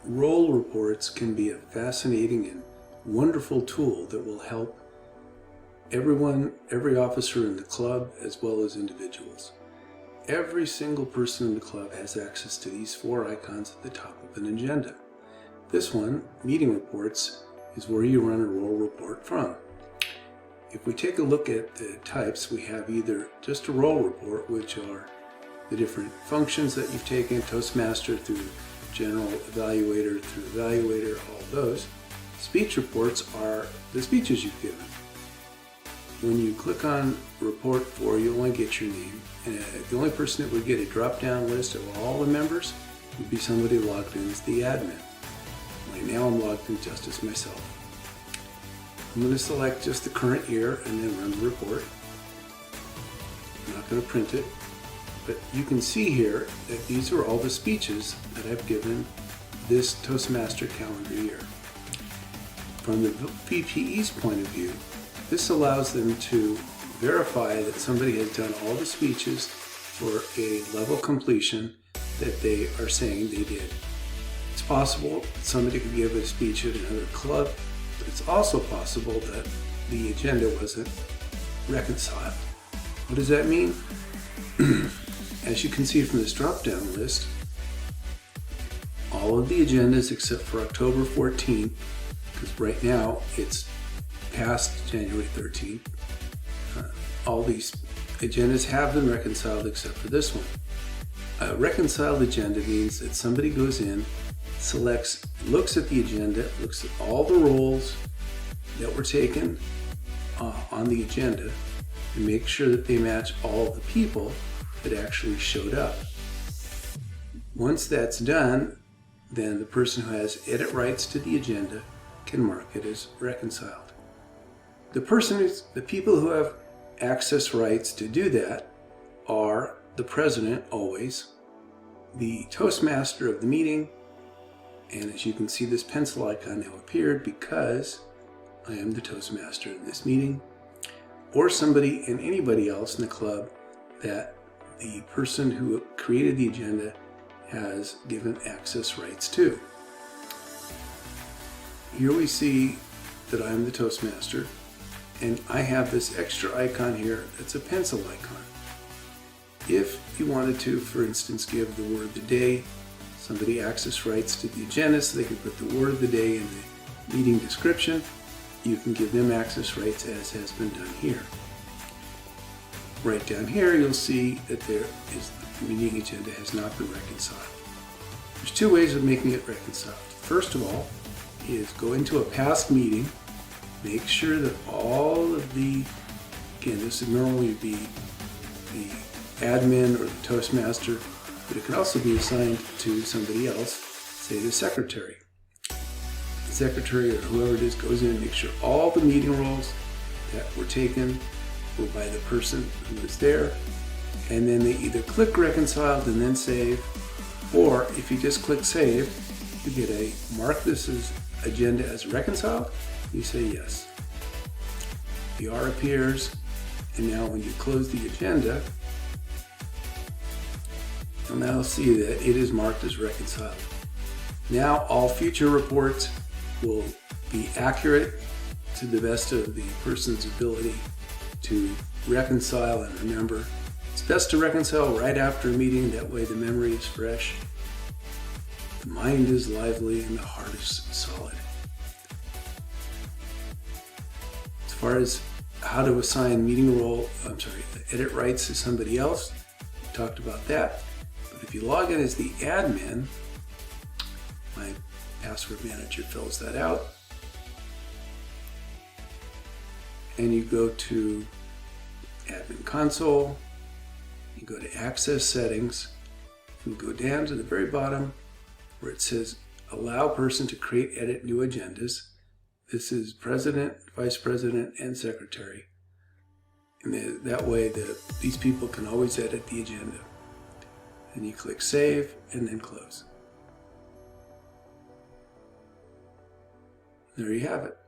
Role reports can be a fascinating and wonderful tool that will help everyone, every officer in the club, as well as individuals. Every single person in the club has access to these four icons at the top of an agenda. This one, Meeting Reports, is where you run a role report from. If we take a look at the types, we have either just a role report, which are the different functions that you've taken, Toastmaster through General Evaluator through Evaluator, all those. Speech reports are the speeches you've given. When you click on Report 4, you'll only get your name. And the only person that would get a drop-down list of all the members would be somebody logged in as the admin. Right now I'm logged in just as myself. I'm going to select just the current year and then run the report. I'm not going to print it, but you can see here that these are all the speeches that I've given this Toastmaster calendar year. From the VPE's point of view, this allows them to verify that somebody has done all the speeches for a level completion that they are saying they did. It's possible that somebody could give a speech at another club, but it's also possible that the agenda wasn't reconciled. What does that mean? As you can see from this drop-down list, all of the agendas except for October 14th, because right now it's past January 13th, all these agendas have been reconciled except for this one. A reconciled agenda means that somebody goes in, selects, looks at the agenda, looks at all the roles that were taken on the agenda, and make sure that they match all of the people that actually showed up. Once that's done, then the person who has edit rights to the agenda can mark it as reconciled. The people who have access rights to do that are the president always, the Toastmaster of the meeting, and as you can see, this pencil icon now appeared because I am the Toastmaster in this meeting, or somebody and anybody else in the club that the person who created the agenda has given access rights to. Here we see that I'm the Toastmaster, and I have this extra icon here that's a pencil icon. If you wanted to, for instance, give the word of the day, somebody access rights to the agenda so they can put the word of the day in the meeting description, you can give them access rights as has been done here. Right down here you'll see that there is the meeting agenda has not been reconciled. There's two ways of making it reconciled. First of all is go into a past meeting, make sure that all of the, again this would normally be the admin or the Toastmaster, but it can also be assigned to somebody else, say the secretary. The secretary or whoever it is goes in and makes sure all the meeting roles that were taken were by the person who was there, and then they either click reconciled and then save, or if you just click save, you get a mark this as agenda as reconciled, you say yes. The R appears, and now when you close the agenda, you'll now see that it is marked as reconciled. Now all future reports will be accurate to the best of the person's ability to reconcile and remember. It's best to reconcile right after a meeting, that way the memory is fresh, the mind is lively, and the heart is solid. As far as how to assign edit rights to somebody else, we talked about that. But if you log in as the admin, my password manager fills that out, and you go to Admin Console, you go to Access Settings, and go down to the very bottom where it says Allow Person to Create, Edit New Agendas. This is President, Vice President, and Secretary. And that way these people can always edit the agenda. And you click Save and then Close. There you have it.